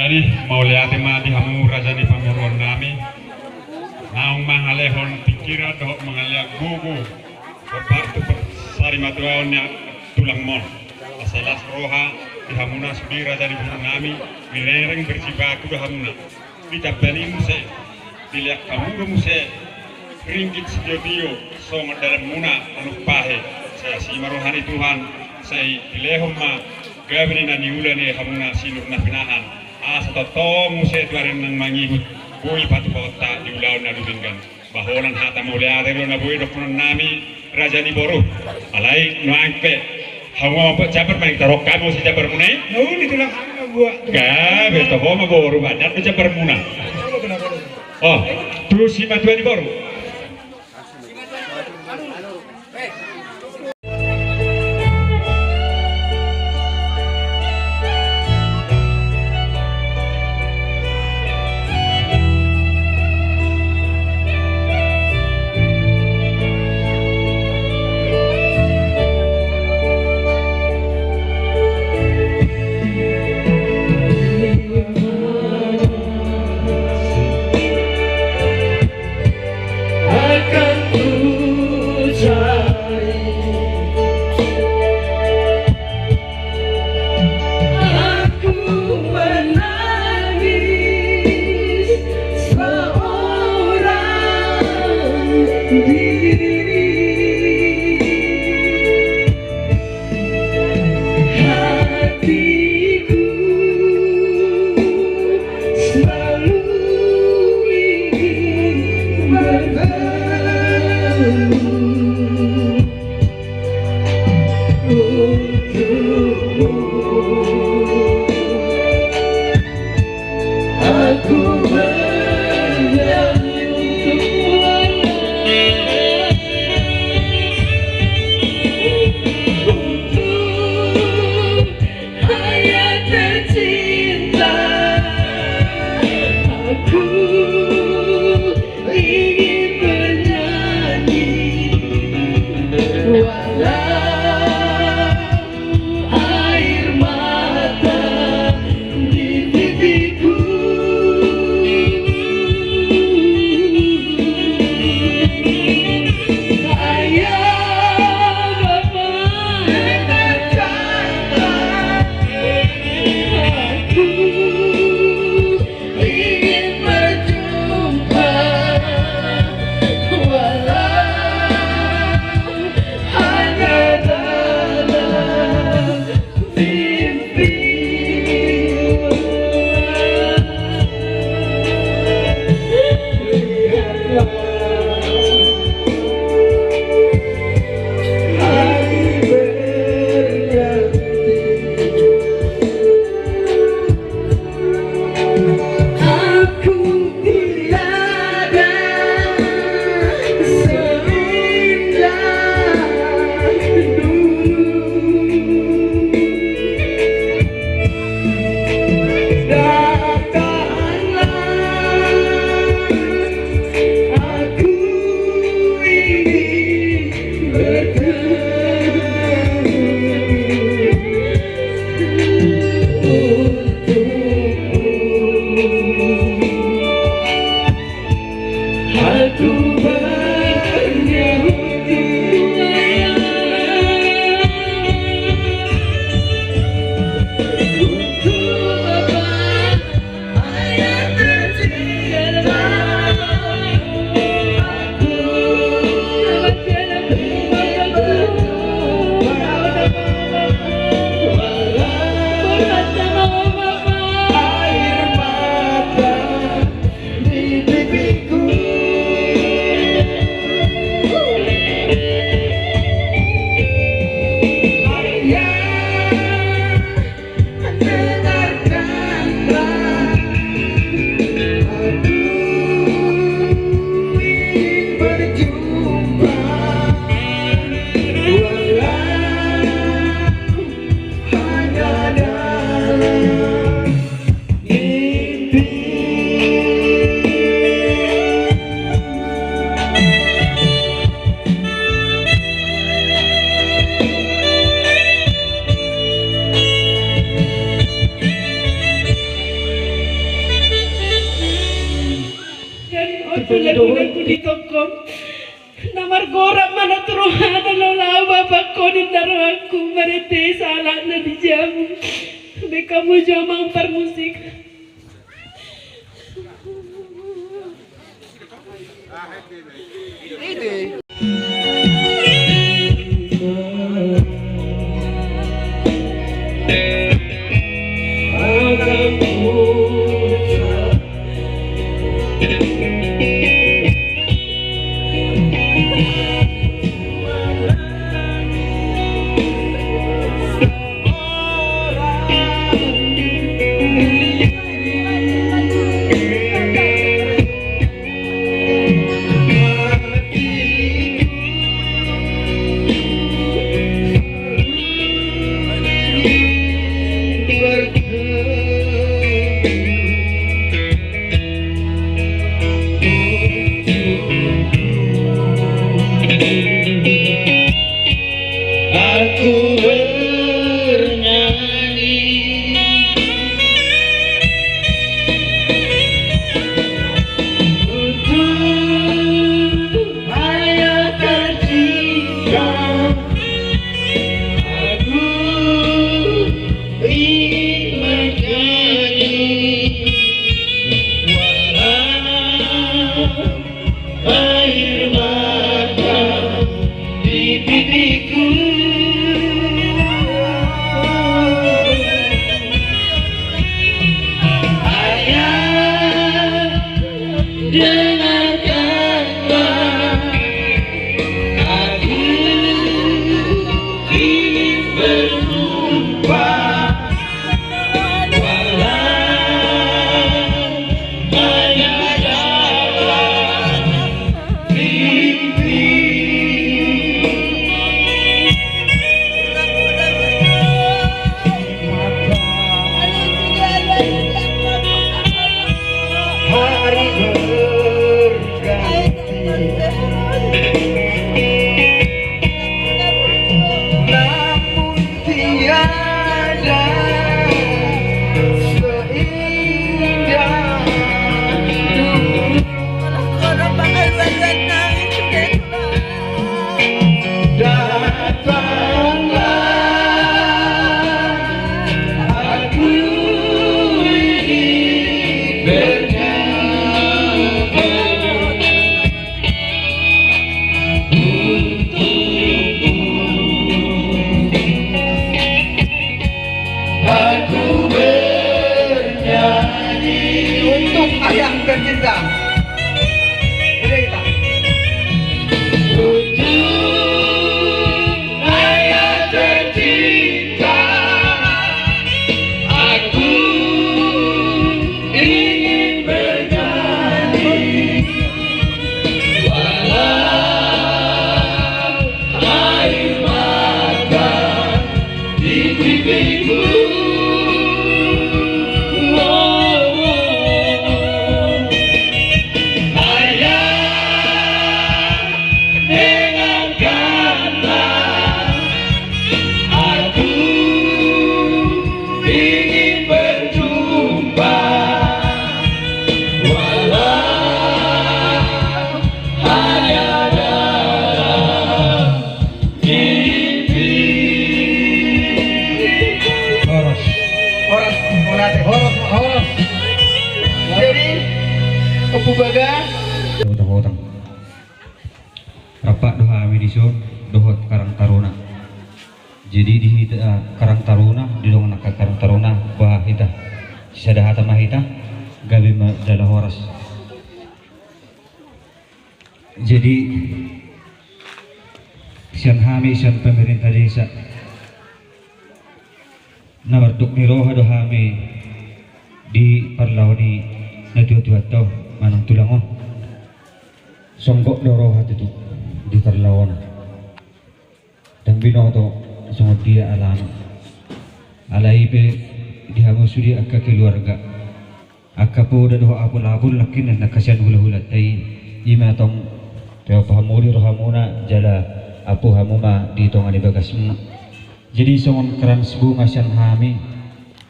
ni mauliati mati hamu raja ni pameron nami naung mangalehon pikiran doh mangalia gugu berpartu sari matuaonnya tulang mon asalas roha di hamuna sebi raja ni pameron nami milereng berjibaku do hamuna dicapani muse dilihat kamu muse ringgit sedio song dalam muna anu pahe saya si marohani Tuhan saya dilehom ma gabri na niulane hamuna sinur na pinahan asa to muse tuarin nang mangihut boy patu kota diulaw na dubinggan bahonan hata mulia ro na boy dokon nami raja ni boru alai nuangpe hawa apa cabar main tarok kamu si cabar munai Naun itu lang gua. gabe to homa boru banyak cabar muna oh terus si matuan ni boru Aku ingin berjumpa. margora mana turuhana lalau bapak ko di daraku marete salah na di jamu be kamu jamang permusik Rapak doha widiso dohot Karang Taruna. Jadi di Karang Taruna di dong nak Karang Taruna bah kita sadahata mahita gabi jala horas. Jadi sian hami sian pemerintah desa nabartuk ni roha dohami di parlawani na tuwa tau manang tulangon songgok doro hati tu di parlawan dan bino to songot dia alam alaipe dihamu sudi akka keluarga akka po da doa apul apul lakin na kasian hula-hula tai ima tong teo pahamuri rohamuna jala apu hamuma di tong ani bagas. Jadi songon keran sebu ngasian hami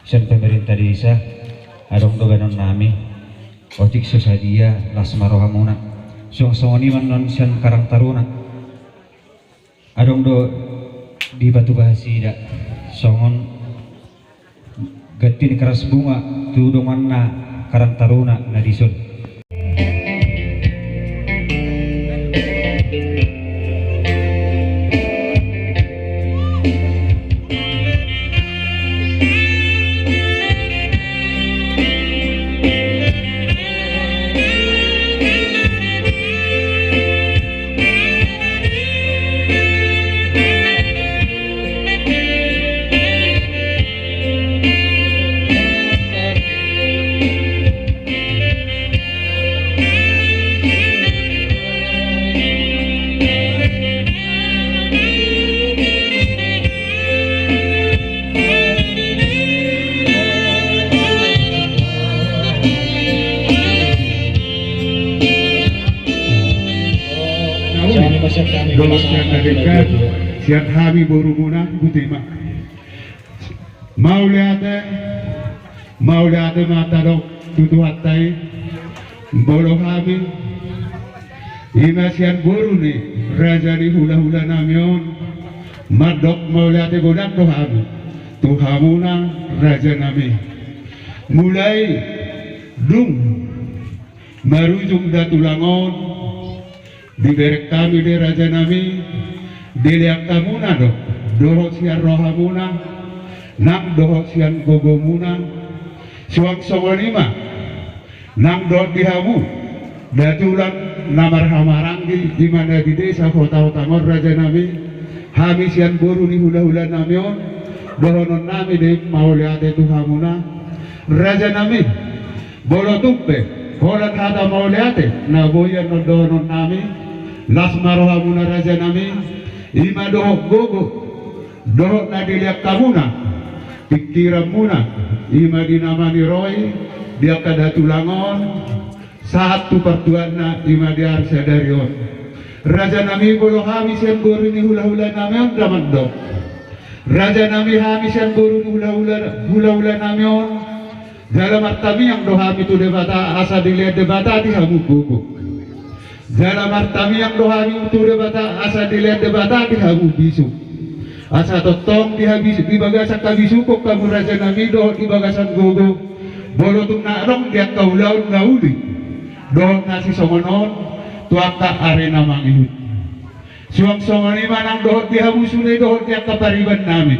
sian pemerintah desa adong doganon nami otik sosadia lasmaro hamuna song songoni manon sian Karang Taruna adong do di batu bahasi dak songon gatin keras bunga tu donganna karang taruna na disun. Dolos yang narikan siang hami baru muna butima mau lihat mata dok tutu hatai bolo hami ima siang baru ni raja di hula-hula namion madok mau lihat godak do hami tu hamuna raja nami mulai dung marujung datulangon diberek kami di raja nami dilihat kamuna dok dohok sian roha muna nang dohok sian gogo muna suang songonima nang dohok dihamu datulan namar hamarang di mana di desa kota utangor raja nami hami sian boru ni hula-hula namion dohonon nami di mau lihat itu hamuna raja nami bolo tumpe holat hata mau lihat na boyan no dohonon nami las maroha muna raja nami ima dohok gogo dohok na dilihat kamuna pikiran muna ima dinamani roy dia kadatulangon saat tu pertuan na ima dia arsadarion raja nami bolo hami sian guru ni hula-hula nami on damat dok raja nami hami sian guru ni hula-hula nami on dalam artami yang dohami tu debata asa dilihat debata di hamu gogo dalam artami yang dohani utur debata asa dilihat debata di habu bisu asa totong di habis di bagasan kabisu kok kamu raja nami doh di bagasan gogo bolo tung narong dia kaulau nauli doh nasi songonon tuaka arena mangihut suang songoni manang doh di habu sune doh dia kapariban nami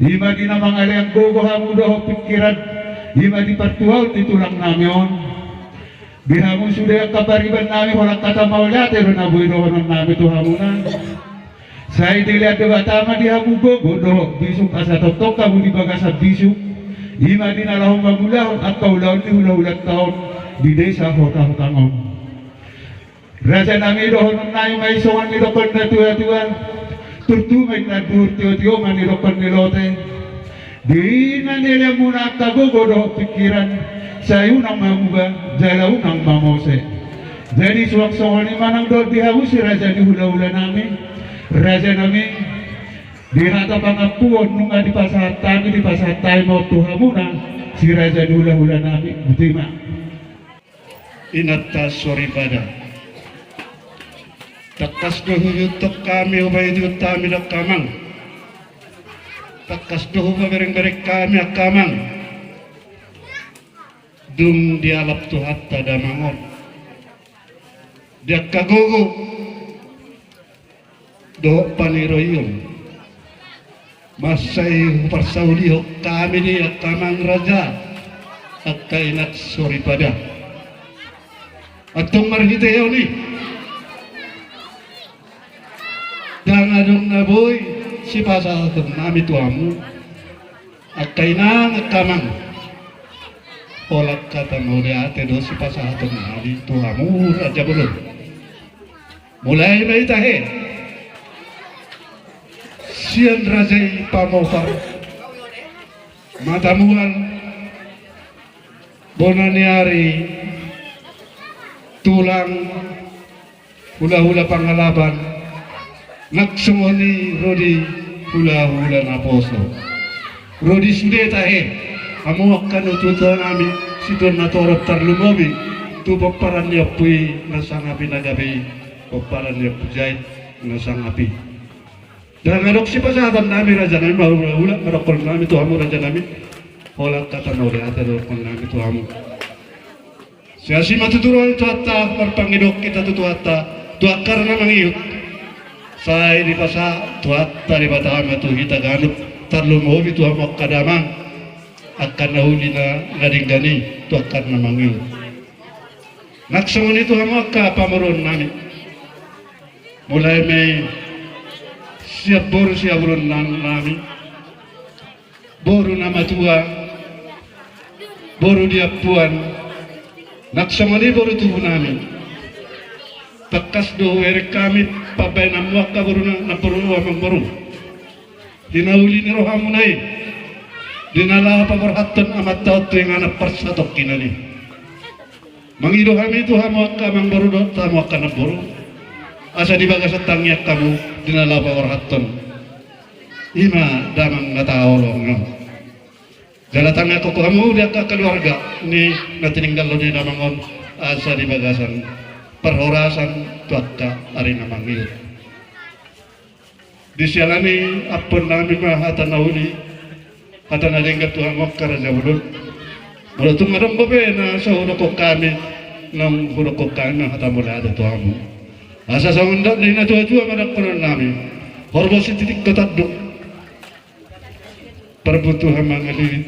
ima di namang aliang gogo hamu doh pikiran ima di pertuau di tulang nami on bihamu sudah kapariban nami holang kata mau lihat ya na boy dohonon nami tu hamuna saya dilihat debatama di hamu gogo doh bisuk asa totok kamu di bagasan bisuk ima di nalahong mamulahon at kaulahon di hula-hulat taon di desa hota-hotangon raja nami dohonon nami may songan nilokon na tuwa-tuwa turtumay na tiyo-tiyo manilokon nilote di nanila muna kagogo doh pikiran saya unang mamuga, jala unang mamose. Jadi suang-suang manang do dihawu si raja di hula-hula nami, raja nami di hata pangapuon nunga di pasatan mau tuhamuna si raja di hula-hula nami butima. Inatta sori pada. Takas dohu tok kami ubay di utami dak kamang. Takas dohu bereng-bereng kami akamang. Dung dialap tu hatta damangon dia kagogo do paniroyum masai parsauli hok kami di kamang raja at kainat sori pada atong marhiteo ni dangadong naboy si pasal nami tuamu at kainang at kamang polak kata mau ate do si pasahatong nabi tuhamu raja belum mulai may tahe sian raja pamofar matamuan bonaniari tulang hula-hula pangalaban naksumoni rodi hula-hula naposo rodi sude tahe kamu akan ututan kami situ natorot terlumobi tu paparan dia pui nasangapi nagabi paparan dia pujai nasangapi Dan ngadok si pasahatan namin raja namin mahula ngadokol namin Tuhan mo raja namin. Hola kata nore ate ngadokol namin Tuhan mo. Siya si matuturuan itu hatta marpangidok kita tu hatta tuakar na mangiyut. Sa ini pasa tuatta di batahan matu kita ganuk tarlu mobi Tuhan mo kadamang akan nahuli na nadinggani tuakar na mangiyut. Naksangon itu hama ka pamaron namin. Mulai may siap boru namin. Boru nama tua. Boru dia puan. Naksangon ini boru tubuh namin. Takas do erek kami pabay na muaka boru na boru amang boru. Dinauli ni rohamu nai. Dinala paborhatan amat tau tu yang anak persatok kinani. Mangido kami itu hamu kamang baru do tamu akan boru. Asa di bagas tangnya kamu dinala paborhatan. Ima damang nataolong ngam. Jala tangnya koko kamu dia ke keluarga ni natininggal lo di damangon asa di bagasan perhorasan tuakka ari namangil. Di sialani apun namin mahatan nauli hatan alinggat Tuhan mokkar jabulun. Kalau tu ngadong babe na sa hunokok kami nang hunokok kami na hatamula ada Tuhan mo. Asa sa undang din na tua-tua madakpanan namin. Horbo si titik katadok. Perbutuhan mga lilit,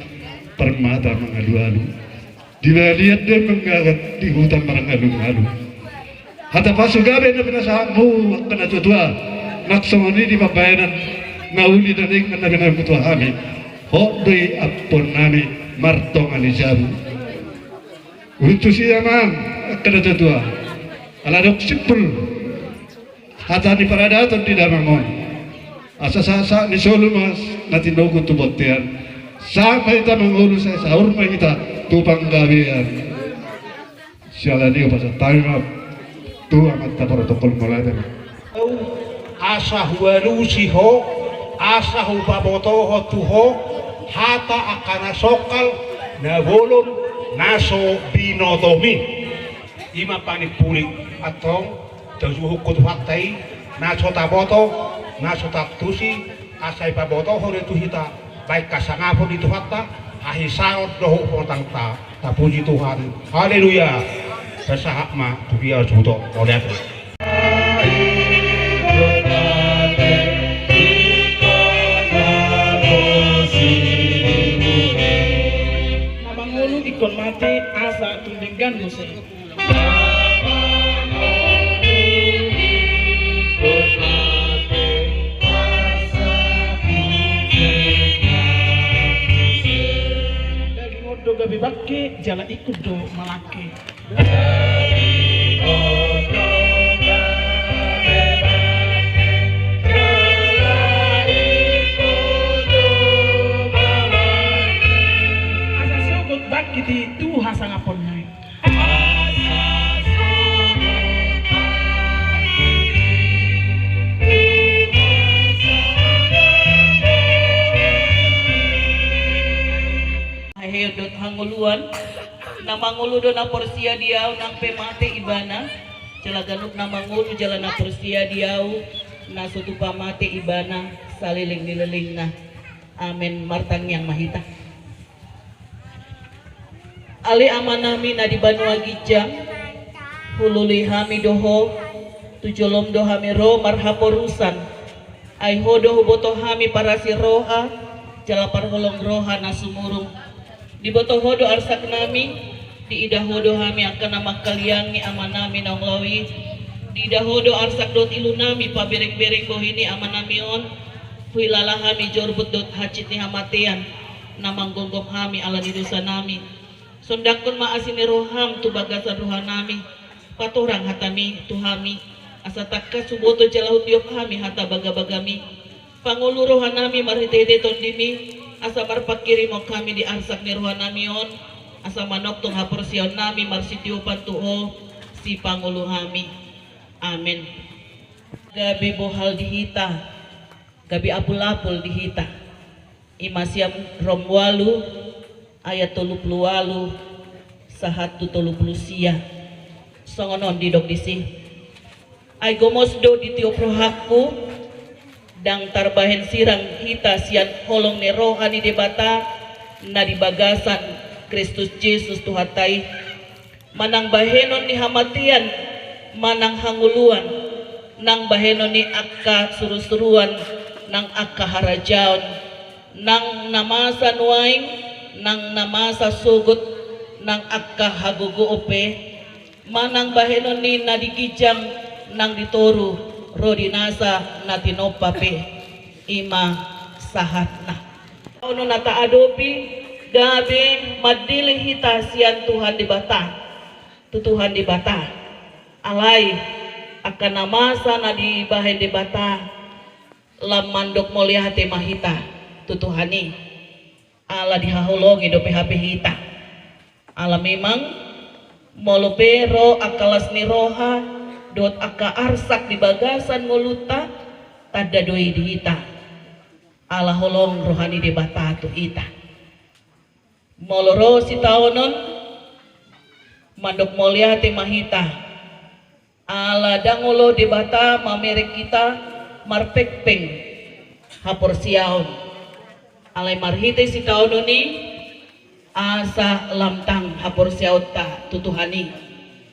permata mga lualu. Dilaliat din mengagat di hutan mga lualu. Hata pasugabe na pinasahan mo ka na tua-tua. Naksamani di mabayanan nauli na ning na pinabutuhan kami. Ho doy apon namin. Martong alijabu untuk siya man kada tua ala dok sipul hata ni paradaton di damangon asa ni solo mas natin daw kung tubotian sampai kita mangulu sa sahur pa kita tupang gabian siya lani pa sa time up tu amat ta protokol molatan asa huwalu siho asa hubaboto ho tuho hata akana sokal na bolon naso binodomi ima panipulik atong tajuhuk kutuhaktay naso taboto naso taktusi asay paboto hore tuhita baik kasangapon itu hatta ahisarot doho potang ta tapuji Tuhan haleluya sesahak ma tubiar judo oliat ikon mati asa tundinggan musim. Dari ngodo gabi bakke jala ikut do malake. Kiti tu hasang apon nai. Ayo dot hanguluan, namangulu do na porsia diau nang pemate ibana, jalaganuk namangulu jalan na porsia diau na sutu pamate ibana saliling nileling na. Amen martang yang mahita. Ali amanami na di Banua Gijang hululi hami doho tujolom do hami ro marhaporusan ay hodo huboto hami para si roha jalapar holong roha na sumurung di boto hodo arsak nami di ida hodo hami akan nama kaliangi amanami na nglawi di ida hodo arsak dot ilu nami paberek-berek bohini amanamion huilala hami jorbut dot hacit ni hamatean namang gonggom hami ala didosa nami sondakon maasini roham tu bagasan roha nami patorang hatami tuhami asa takka suboto jalahut diop hami hata baga-bagami pangulu roha nami maritete tondimi asa marpakiri mo kami di arsak ni roha nami on asa manok tong haporsion nami marsitiopan tuho si pangulu hami amen. Gabi bohal dihita gabi apul-apul dihita imasiam romwalu ayat 30 sahatu 30 sia songonon di dok disi ay gomos do di tiop rohaku dang tarbahen sirang hita sian holong ni rohani debata na di bagasan Kristus Yesus tuhatai manang bahenon ni hamatian manang hanguluan nang bahenon ni akka surusuruan nang akka harajaon nang namasa nuaing nang namasa sugut nang akka hagugu ope manang bahenon ni nadigijang nang ditoru rodinasa na tinopape ima sahatna ono nata adopi gabi madili hita sian Tuhan di bata tutuhan di bata alai akan namasa na di bahen di bata lam mandok mulia hati mahita tutuhani ala dihahulongi do PHP hita ala memang molope ro akalas ni roha dot aka arsak di bagasan moluta tada doi di hita ala holong rohani di bata tu ita moloro si taonon mandok mulia hati mahita ala dangolo di bata mamerek kita marpekpeng hapor siaon alai marhite si taononi asa lamtang hapor siauta tutuhani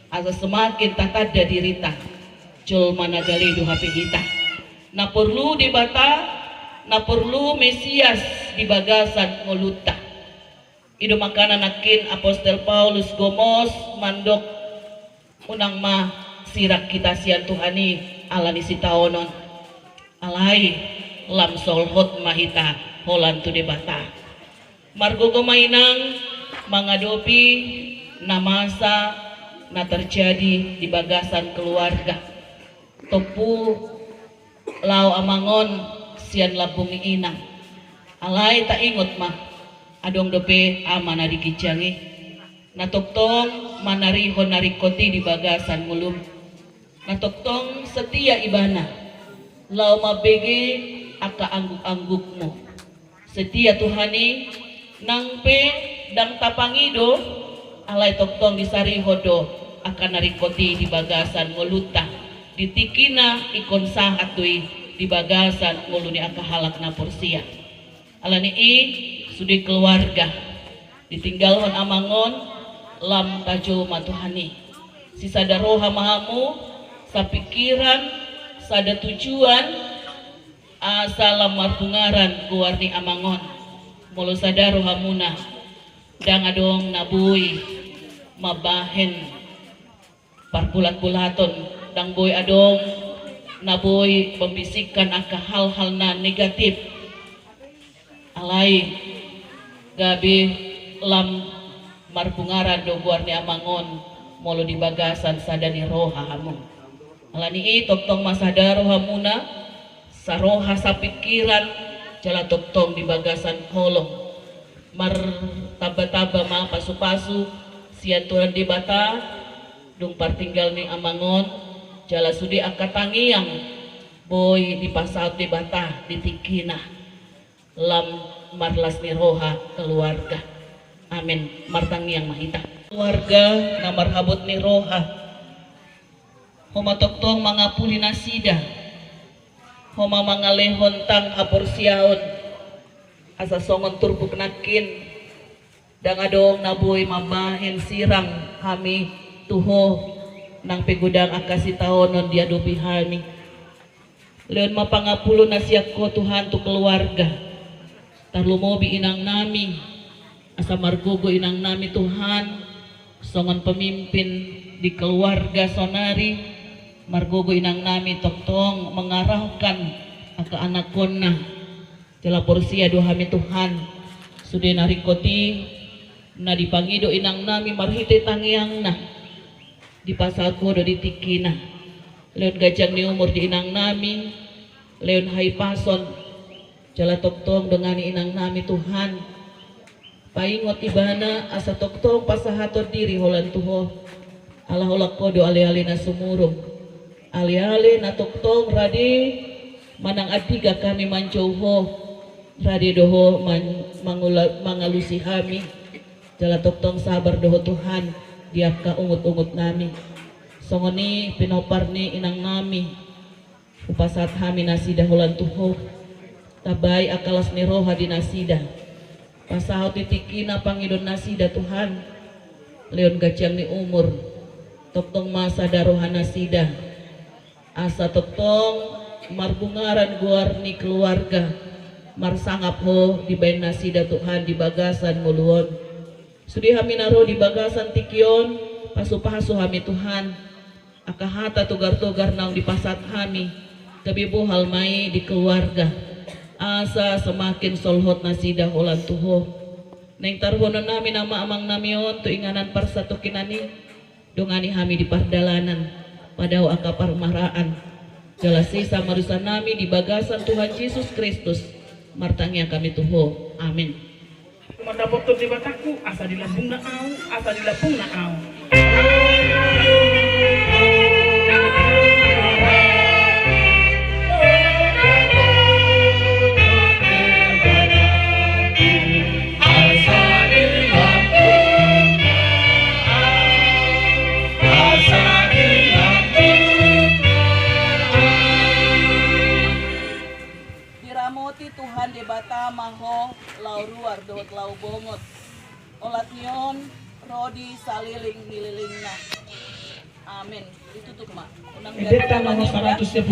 asa semakin tatada dirita jol managali do hape kita na perlu di bata na perlu Mesias di bagasan ngoluta ido makanan nakin Apostel Paulus gomos mandok unang ma sirak kita sian Tuhani ala ni sitaonon alai lam solhot mahita holan tu debata margo mainang mangadopi namasa na terjadi di bagasan keluarga topu lau amangon sian labung inang alai tak ingot mah adong dope amana dikijangi na toktong manarihon narikoti di bagasan mulum na toktong setia ibana lau mabege aka angguk-anggukmu setia Tuhani nangpe dang tapangido alai toktong disari hodo akan narikoti di bagasan ngoluta ditikina ikon sahat dui di bagasan ngoluni aka halak na porsia alani i sudi keluarga ditinggalhon amangon lam tajo matuhani si sada roha mahamu sapikiran sada tujuan asa lamar pungaran guarni amangon molo sada roha muna dang adong nabui mabahen parpulat-pulaton dang boy adong naboy pembisikan aka hal-hal na negatif alai gabi lam marpungaran do guarni amangon molo di bagasan sadani roha amon alani i toktong masada roha muna saroha sapikiran jala toktong di bagasan holong mar taba-taba ma pasu-pasu sian turan di bata dung partinggal ni amangon jala sudi akatangiang boy di pasal di bata di tikina lam marlas ni roha keluarga amin martangiang mahita keluarga na marhabot ni roha homa toktong mangapuli nasida homa mangalehon tang hapor siaon asa songon turbuk nakin dang adong naboy mabahen sirang kami tuho nang pegudang akasi taonon dia dopihani leon mapangapulo na siya ko Tuhan tu keluarga tarlumobi inang nami asa margogo inang nami Tuhan songon pemimpin di keluarga sonari margogo inang nami toktong mengarahkan aka anakon na jala porsia dohami Tuhan sude narikoti na dipangido inang nami marhite tangiang na di pasal kodo di tikina leon gajang ni umur di inang nami leon hai pason jala toktong dengan inang nami Tuhan paingot ibana asa toktong pasahator diri holan tuho ala holak kodo ali-ali na sumurong ali-ali na toktong radi manang adiga kami manjauho radi doho mangalusi kami jala toktong sabar doho Tuhan diap ka ungut-ungut nami songoni pinopar ni inang nami upasat hami nasida hulan tuho tabai akalas ni roha di nasida pasahau titikina pangidon nasida Tuhan leon gacang ni umur toktong masa daroha nasida asa toktong marbungaran guar ni keluarga marsangap ho di bain nasida Tuhan di bagasan muluon sudi hami naro di bagasan tikion pasu hami Tuhan akahata tugar-tugar naung di pasat hami kabibu halmai di keluarga asa semakin solhot nasida holan tuho neng tarhono nami nama amang namion tu inganan parsatu kinani dongani hami di pardalanan padau akapar maraan jalasi samarusan nami di bagasan Tuhan Yesus Kristus martangnya kami tuho amin. Mandapot di bataku asa dilapung na au asa dilapung na au. Tuhan di bata maho lau ruar dohot lau bongot olat nyon rodi saliling nililingna amin ditutup mak unang Edeta nomor 110.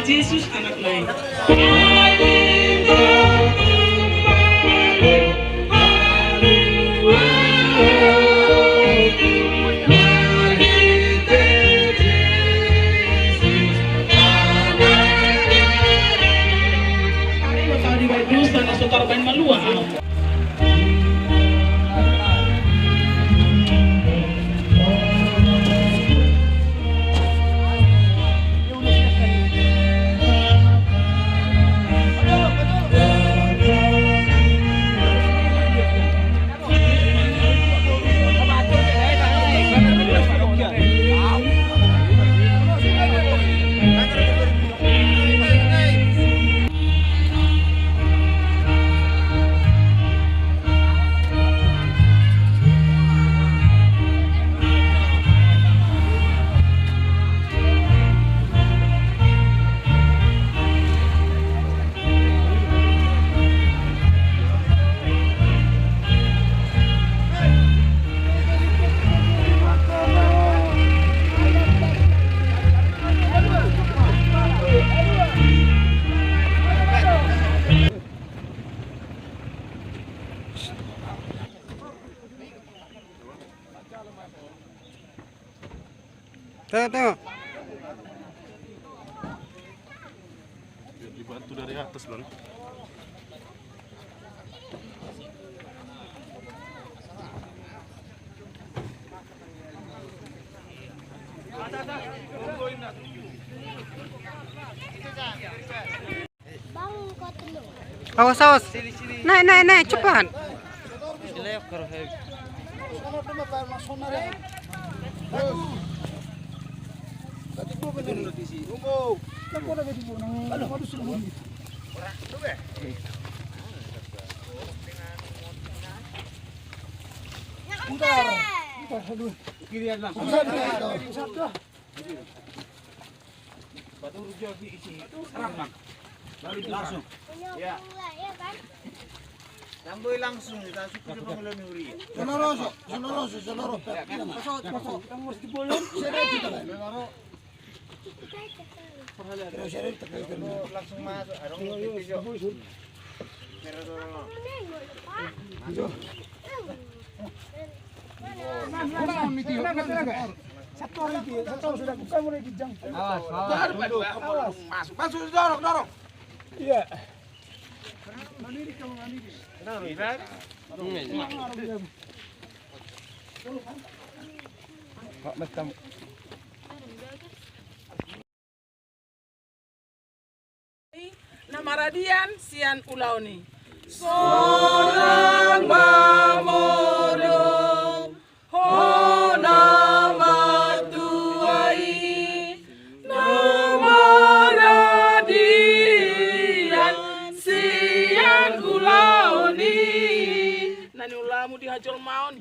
Yesus anak lain. Tengok. Dibantu dari atas bang. Awas. Naik, cepat. Langsung. Ya. Tamboi langsung kita suku di Bangladesh Nuri. Sonoroso. Pasok. Kita harus dipulung. Langsung masuk. Arong video. Satu sudah buka mulai kijang. Awas. Masuk dorong. Iya. Nama radian sian ulauni. Sorang mamodong hona matuai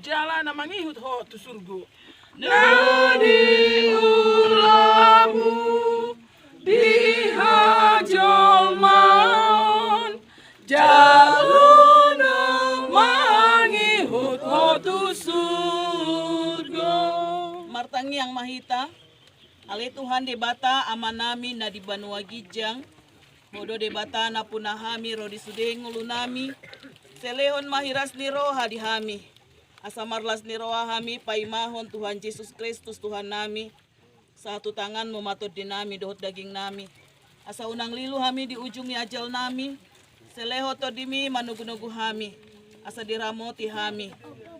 jala na mangihut ho tu surgo. Nadi ulamu dihajol maon jalan mangihut ho tu surgo. Martangi yang mahita ale Tuhan debata amanami na di Banua Gijang Hodo debata na punahami rodi sudeng ulunami selehon mahiras ni roha dihami asamarlas ni roha hami paimahon Tuhan Yesus Kristus Tuhan nami satu tangan mematut dinami dohot daging nami asa unang lilu hami di ujung ni ajal nami seleho todimi manugu-nugu hami asa diramoti hami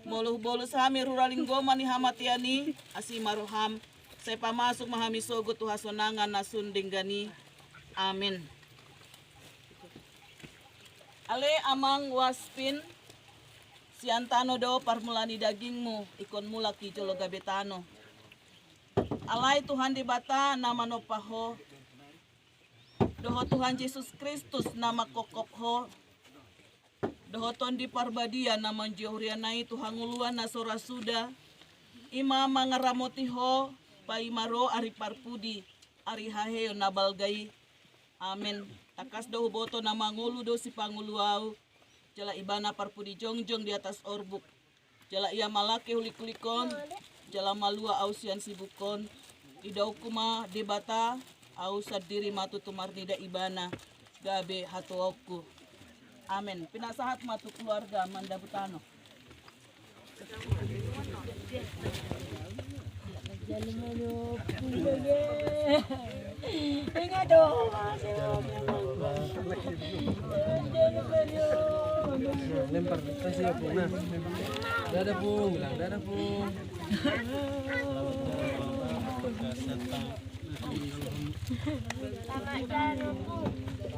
moluh bolus hami ruraling goma ni hamatiani asimaroham saya pamasuk mahami sogo tuhasonangan nasun denggani amin. Ale amang waspin siantano do parmulani dagingmu ikon mulaki jolo gabetano. Alai Tuhan di bata nama nopaho doho Tuhan Yesus Kristus nama kokopho doho ton di parbadia nama johrianai Tuhan nguluan nasora suda ima mangaramotiho paimaro ari parpudi ari haheo nabalgai amin. Takas do boto nama ngulu do si panguluau jala ibana parpudi jongjong di atas orbuk jala ia malake hulik-hulikon jala malua ausian sibukon idau kuma debata au sadiri matu tumarnida ibana gabe hatuoku amin. Pinasahat matu keluarga mandabutano lempar kasih pung nah dadah pung bilang dadah pung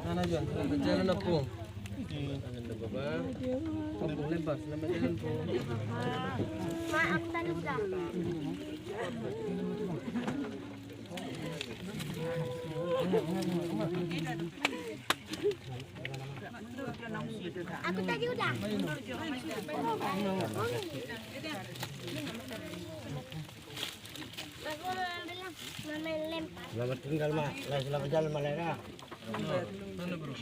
mana jual selamat jalan pung pung lempar selamat jalan pung maaf tadi udah aku tadi udah. Aku bilang main lempar. Selamat tinggal mak, selamat jalan Malera. Mana bro?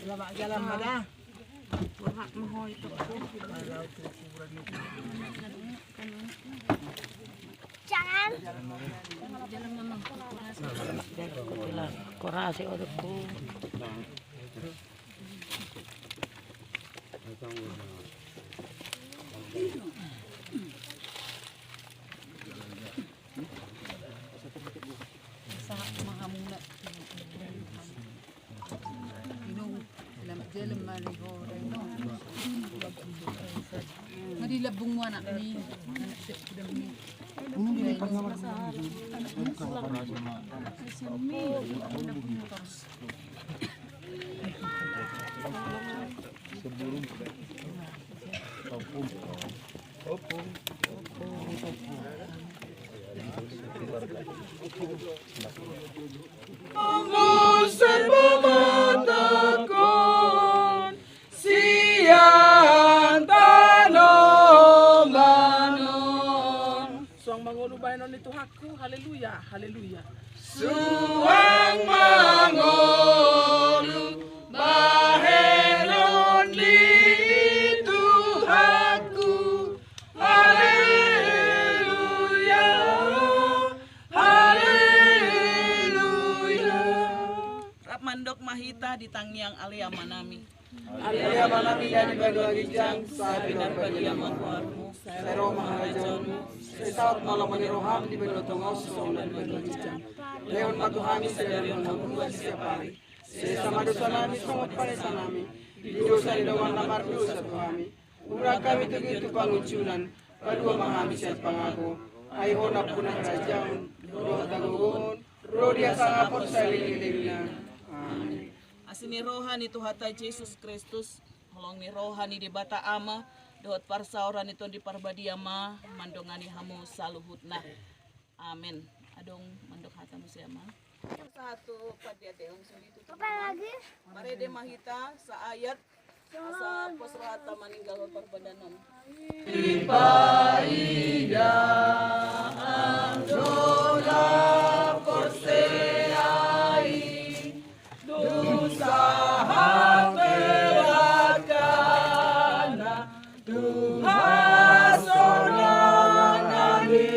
Selamat jalan Mada. Jangan. korasi odokku Ngadi labung mo anak ni. Itu aku, haleluya, haleluya. Suang mangolu baheron itu aku, haleluya, haleluya. Rap mandok mahita di tangyang alia manami. Alia manami dari Banua Gijang, sabinar bagi amanwarmu, sero maharajanmu. Sesaat malam menyeroham di Benotongos, Sondan Banua Gijang. Leon matuhami sedarion hambuat setiap hari. Sesama dosa nami, sangat pada sanami. Di dosa di dawan lamar dosa tuhami. Urang kami begitu pangunculan, kedua mahami siat pangaku. Aihona punah rajaun, roh tagugun, roh dia sangapot salililingna. Amin. Asini rohani Tuhata Yesus Kristus, holongi rohani di bata ama. Dohot parsauran itu di parbadiama mandongani hamu saluhutna. Amin. Adong mandok hatamu siama. Satu pada deong sulit itu. Apa lagi? Mare de mahita sa ayat sa posrata maninggal perbadanan. Ipaida andola porseai dusaha perakana Tuhan sonangani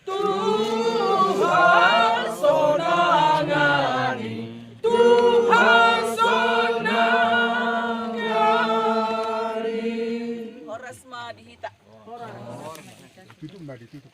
Tuhan sonangani Tuhan sonangani Horas ma dihita. Tutup mbak, ditutup.